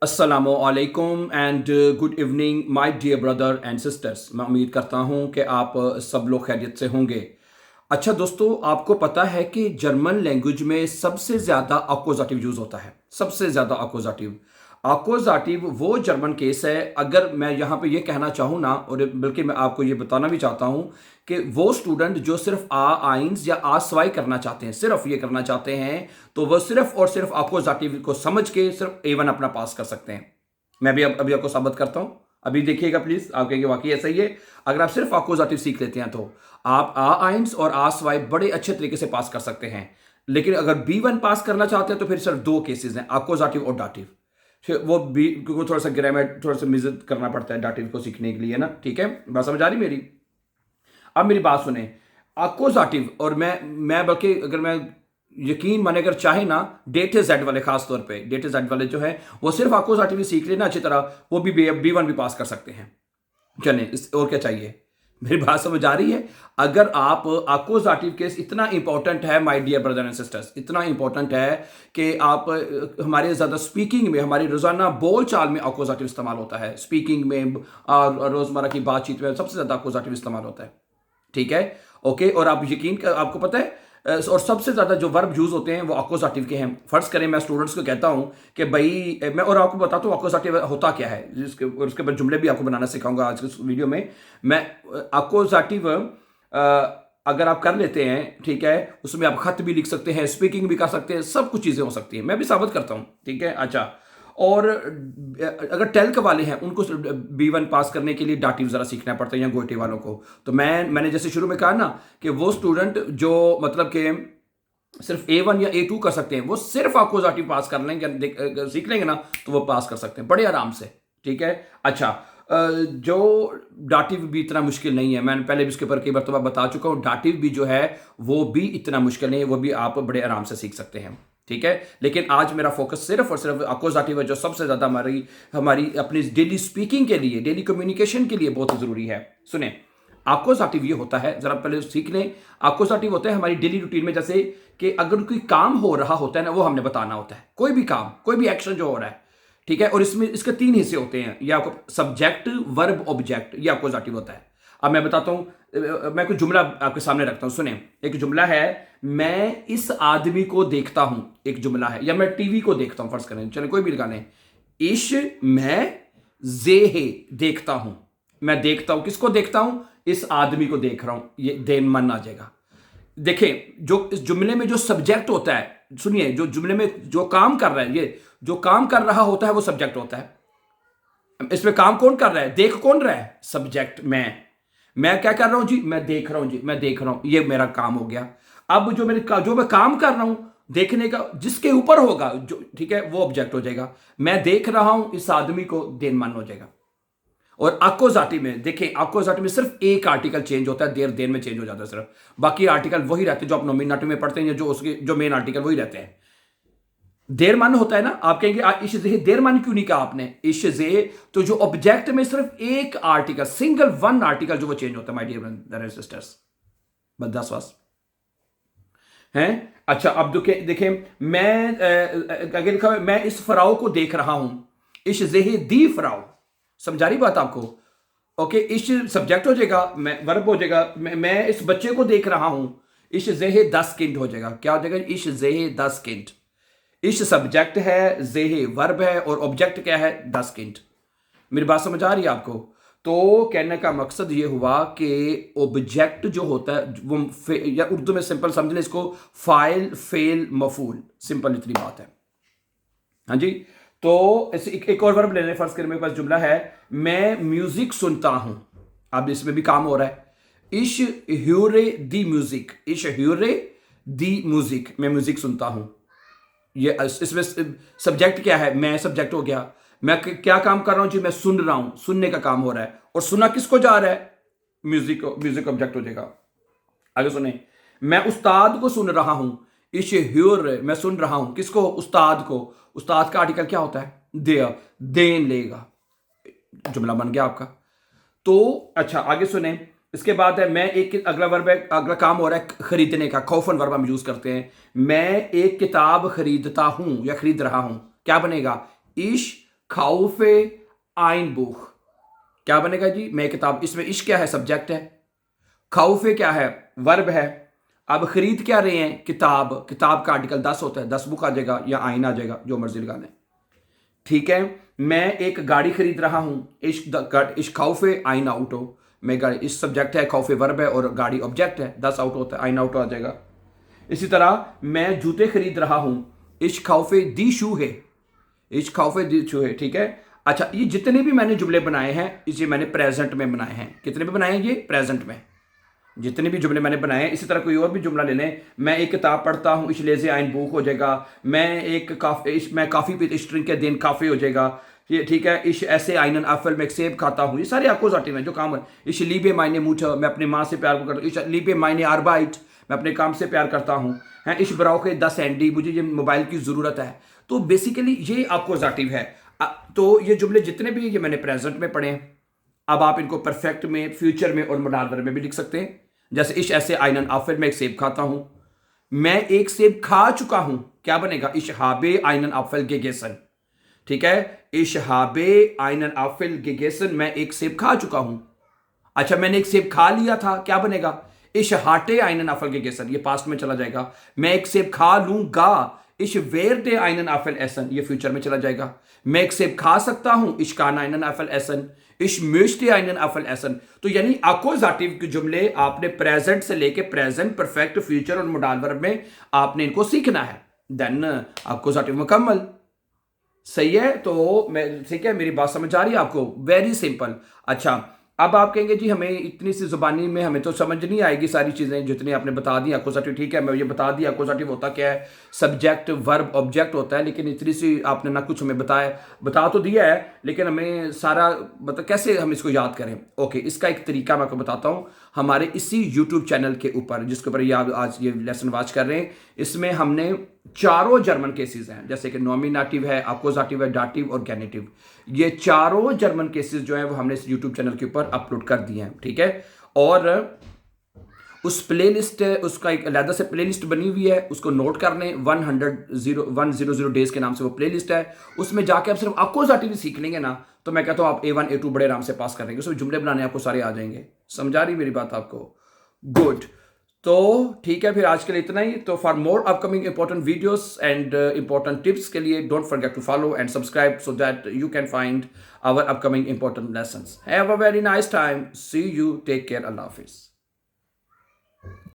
अस्सलामुअलैकुम and good evening my dear brother and sisters. मैं उम्मीद करता हूं कि आप सब लोग खैरियत से होंगे। अच्छा दोस्तों, आपको पता है कि जर्मन लैंग्वेज में सबसे ज़्यादा अकोजाटिव यूज़ होता है। सबसे ज़्यादा अकोजाटिव अकोजाटिव वो जर्मन केस है। अगर मैं यहाँ पे ये कहना चाहूँ ना, और बल्कि मैं आपको ये बताना भी चाहता हूँ कि वो स्टूडेंट जो सिर्फ आ आइंस या आ स्वाई करना चाहते हैं, सिर्फ ये करना चाहते हैं, तो वो सिर्फ और सिर्फ अकोजाटिव को समझ के सिर्फ A1 अपना पास कर सकते हैं। मैं भी अभी आपको साबित करता हूँ। अभी देखिएगा प्लीज, आप कहेंगे वाकई ऐसा ही है। अगर आप सिर्फ अकोजाटिव सीख लेते हैं तो आप आ आइंस और आ स्वाई बड़े अच्छे तरीके से पास कर सकते हैं। लेकिन अगर B1 पास करना चाहते हैं तो फिर सिर्फ दो केसेस हैं, अकोजाटिव और डाटिव। फिर वो बी, क्योंकि थोड़ा सा ग्रामर थोड़ा सा मिजत करना पड़ता है डाटिव को सीखने के लिए ना। ठीक है, बात समझ आ रही मेरी? अब मेरी बात सुने। अकोजाटिव और मैं बल्कि अगर मैं यकीन माने, अगर चाहे ना, डेटे जेड वाले, खास तौर पे डेटे जेड वाले जो है वो सिर्फ अकोजाटिव सीख लेना अच्छी तरह, वो भी B1 भी पास कर सकते हैं। चलें, इस और क्या चाहिए? मेरी बात समझ आ रही है? अगर आप अकोजाटिव केस इतना इंपॉर्टेंट है my dear brother and sisters, इतना इंपॉर्टेंट है कि आप हमारे ज़्यादा स्पीकिंग में, हमारी रोज़ाना बोल चाल में अकोजाटिव इस्तेमाल होता है। स्पीकिंग में और रोज़मर्रा की बातचीत में सबसे ज़्यादा अकोजाटिव इस्तेमाल होता है। ठीक है, ओके। और आप यकीन कर, आपको पता है और सबसे ज़्यादा जो वर्ब यूज़ होते हैं वो अकोजाटिव के हैं। फर्ज करें मैं स्टूडेंट्स को कहता हूँ कि भाई मैं, और आपको बताता हूँ अकोजाटिव होता क्या है, जिसके और उसके बाद जुमले भी आपको बनाना सिखाऊंगा आज के इस वीडियो में। मैं अकोजाटिव अगर आप कर लेते हैं, ठीक है, उसमें आप खत भी लिख सकते हैं, स्पीकिंग भी कर सकते हैं, सब कुछ चीज़ें हो सकती हैं। मैं भी साबित करता हूँ, ठीक है। अच्छा, और अगर टेल्क वाले हैं उनको B1 पास करने के लिए डाटिव ज़रा सीखना पड़ता है, या गोटे वालों को। तो मैंने जैसे शुरू में कहा ना कि वो स्टूडेंट जो मतलब कि सिर्फ A1 या A2 कर सकते हैं, वो सिर्फ अकोजाटिव पास कर लेंगे, सीख लेंगे ना, तो वो पास कर सकते हैं बड़े आराम से। ठीक है। अच्छा, जो डाटिव भी इतना मुश्किल नहीं है, मैंने पहले भी इसके ऊपर कई बार बता चुका हूँ। डाटिव भी जो है वो भी इतना मुश्किल नहीं है, वो भी आप बड़े आराम से सीख सकते हैं। ठीक है, लेकिन आज मेरा फोकस सिर्फ और सिर्फ अकोजाटिव है, जो सबसे ज़्यादा हमारी अपनी डेली स्पीकिंग के लिए, डेली कम्युनिकेशन के लिए बहुत ज़रूरी है। सुने, अकोजाटिव ये होता है, ज़रा पहले सीख लें। अकोजाटिव होता है हमारी डेली रूटीन में, जैसे कि अगर कोई काम हो रहा होता है ना, वो हमने बताना होता है। कोई भी काम, कोई भी एक्शन जो हो रहा है, ठीक है, और इसमें इसके तीन हिस्से होते हैं, या आपको सब्जेक्ट, वर्ब, ऑब्जेक्ट, ये अकोजाटिव होता है। अब मैं बताता हूँ, मैं कुछ जुमला आपके सामने रखता हूँ। सुने, एक जुमला है, मैं इस आदमी को देखता हूं, एक जुमला है। या मैं टीवी को देखता हूं, फर्ज करें, चले कोई भी लगाने। इश मैं जेहे देखता हूं, मैं देखता हूं, किसको देखता हूं? इस आदमी को देख रहा हूं। ये देन मन आ जाएगा। देखें, जो इस जुमले में जो सब्जेक्ट होता है, सुनिए, जो जुमले में जो काम कर रहा है, ये जो काम कर रहा होता है वो सब्जेक्ट होता है। इसमें काम कौन कर रहा है? देख कौन रहा है? सब्जेक्ट मैं क्या कर रहा हूं जी? मैं देख रहा हूं जी, मैं देख रहा हूं, ये मेरा काम हो गया। अब जो मैं काम कर रहा हूं देखने का, जिसके ऊपर होगा जो, ठीक है, वो ऑब्जेक्ट हो जाएगा। मैं देख रहा हूं इस आदमी को, देन मन हो जाएगा। और अकोजाटिव में देखें, अकोजाटिव में सिर्फ एक आर्टिकल चेंज होता है, देन में चेंज हो जाता है सिर्फ। बाकी आर्टिकल वही रहते हैं जो आप नॉमिनेटिव में पढ़ते हैं, जो उसके जो मेन आर्टिकल वही रहते हैं। देर मन होता है ना, आप कहेंगे इश जे देर मन क्यों नहीं कहा आपने? इश जे, तो जो ऑब्जेक्ट में सिर्फ एक आर्टिकल, सिंगल वन आर्टिकल जो वो चेंज होता है, my dear brother and sisters. बस हैं। अच्छा, अब देखें, मैं आगे लिखा है, मैं इस फराव को देख रहा हूं। इश जेहे दी फराव, समझा रही बात आपको? ओके, इश सब्जेक्ट हो जाएगा, मैं वर्ब हो जाएगा। मैं इस बच्चे को देख रहा हूं। इश जेहे 10 किंड हो जाएगा। क्या हो जाएगा? इश जेहे 10 किंड। इश सब्जेक्ट है, जेहे वर्ब है, और ऑब्जेक्ट क्या है? 10 किंड। मेरी बात समझ आ रही है आपको? तो कहने का मकसद ये हुआ कि ऑब्जेक्ट जो होता है वो, या उर्दू में सिंपल समझ लें इसको, फाइल, फेल, मफूल, सिंपल इतनी बात है। हाँ जी। तो एक और वर्ब लेने, फर्ज करें मेरे पास जुमला है, मैं म्यूजिक सुनता हूं। अब इसमें भी काम हो रहा है। इश ह्यूरे दी म्यूजिक, इश ह्यूरे दी म्यूजिक, मैं म्यूजिक सुनता हूं। ये इसमें सब्जेक्ट क्या है? मैं सब्जेक्ट हो गया। मैं क्या काम कर रहा हूं जी? मैं सुन रहा हूं, सुनने का काम हो रहा है। और सुना किसको जा रहा है? म्यूजिक ऑब्जेक्ट हो जाएगा। आगे सुने, मैं उस्ताद को सुन रहा हूं। इश ह्यूर, मैं सुन रहा हूं, किसको? उस्ताद को। उस्ताद का आर्टिकल क्या होता है? दे, देन लेगा। जुमला बन गया आपका। तो अच्छा, आगे सुने, इसके बाद है, मैं एक, अगला वर्ब है, अगला काम हो रहा है खरीदने का, खौफन वर्ब हम यूज करते हैं। मैं एक किताब खरीदता हूं या खरीद रहा हूं, क्या बनेगा? इश खाउफे आइन बुख क्या बनेगा जी? मैं किताब, इसमें इश क्या है? सब्जेक्ट है। खाउफे क्या है? वर्ब है। अब खरीद क्या रहे हैं? किताब। किताब का आर्टिकल 10 होता है, 10 बुक आ जाएगा या आइन आ जाएगा, जो मर्जी लगा लें। ठीक है। मैं एक गाड़ी खरीद रहा हूं, इश खाउफे आइन आउट हो। मैं गाड़ी, इस सब्जेक्ट है, खाउफे वर्ब है और गाड़ी ऑब्जेक्ट है, 10 आउट होता है, आइन आउट आ जाएगा। इसी तरह मैं जूते खरीद रहा हूं, इश खाउफे दी शू है, इश खाउफे दी शू है। ठीक है। अच्छा, ये जितने भी मैंने जुमले बनाए हैं, इसे मैंने प्रेजेंट में बनाए हैं। कितने भी बनाए हैं? ये प्रेजेंट में जितने भी जुमले मैंने बनाए हैं। इसी तरह कोई और भी जुमला ले लें, मैं एक किताब पढ़ता हूँ, इश लेजे आइन बुक हो जाएगा। मैं काफ़ी पीता, इश ड्रिंक के दिन काफ़ी हो जाएगा। ये ठीक है। इश ऐसे आइनन अफल, मैं एक सेब खाता हूँ। ये सारे अकोजाटिव हैं जो काम है। इश लीबे मायने मूठा, मैं अपनी माँ से प्यार करता हूँ। इश लीबे मायने आरबाइट, मैं अपने काम से प्यार करता हूँ। हैं इश ब्राउ के 10 एंडी, मुझे ये मोबाइल की ज़रूरत है। तो बेसिकली ये अकोजाटिव है। तो ये जुमले जितने भी ये मैंने प्रेजेंट में पढ़े हैं, अब आप इनको परफेक्ट में, फ्यूचर में और मुनावर में भी लिख सकते हैं। जैसे इश ऐसे आइनन आफिर, मैं एक सेब खाता हूं। मैं एक सेब खा चुका हूं, क्या बनेगा? इश हाबे आइनन आफिल गेगेसन। ठीक है। इश हाबे आइनन आफिल गेगेसन, मैं एक सेब खा चुका हूं। अच्छा, मैंने एक सेब खा लिया था, क्या बनेगा? इश हाटे आइनन आफिल गेगेसन, ये पास्ट में चला जाएगा। मैं एक सेब खा लूंगा, इश वेर दे आइनन आफिल एसन, ये फ्यूचर में चला जाएगा। मैं एक सेब खा सकता हूं, इश कान आइनन आफिल एसन, इश म्यूश्ते आइनन आफिल एसन। तो यानी अकोजाटिव के जुमले आपने प्रेजेंट से लेके प्रेजेंट, परफेक्ट, फ्यूचर और मोडाल वर्ब में आपने इनको सीखना है। देन अकोजाटिव मुकम्मल। सही है। तो मैं, ठीक है, मेरी बात समझ आ रही है आपको? Very simple. अच्छा, अब आप कहेंगे जी हमें इतनी सी जुबानी में हमें तो समझ नहीं आएगी सारी चीज़ें जितनी आपने बता दी अकोजाटिव। ठीक है, मैं ये बता दी अकोजाटिव होता क्या है, सब्जेक्ट वर्ब ऑब्जेक्ट होता है। लेकिन इतनी सी आपने ना कुछ हमें बता तो दिया है, लेकिन हमें सारा मतलब कैसे हम इसको याद करें। ओके, इसका एक तरीका मैं आपको बताता हूँ। हमारे इसी यूट्यूब चैनल के ऊपर, जिसके ऊपर ये आप आज ये लेसन वॉच कर रहे हैं, इसमें हमने चारों जर्मन केसेस हैं, जैसे कि नॉमिनेटिव है, अकोजाटिव है, डाटिव और गैनेटिव। ये चारों जर्मन केसेस जो है वो हमने इस यूट्यूब चैनल के ऊपर अपलोड कर दिए हैं। ठीक है। और उस प्ले लिस्ट, उसका एक अलग से प्ले लिस्ट बनी हुई है, उसको नोट कर लें। 100 डेज के नाम से वो प्ले लिस्ट है। उसमें जाके आप सिर्फ अकोजाटिव सीख लेंगे ना, तो मैं कहता हूँ आप A1 A2 बड़े आराम से पास कर लेंगे। उसमें जुमले बनाने आपको सारे आ जाएंगे। समझा रही मेरी बात आपको? गुड। तो ठीक है, फिर आज के लिए इतना ही। तो for more upcoming important videos and important tips के लिए don't forget to follow and subscribe so that you can find our upcoming important lessons. Have a very nice time. See you. Take care. अल्लाह हाफिज।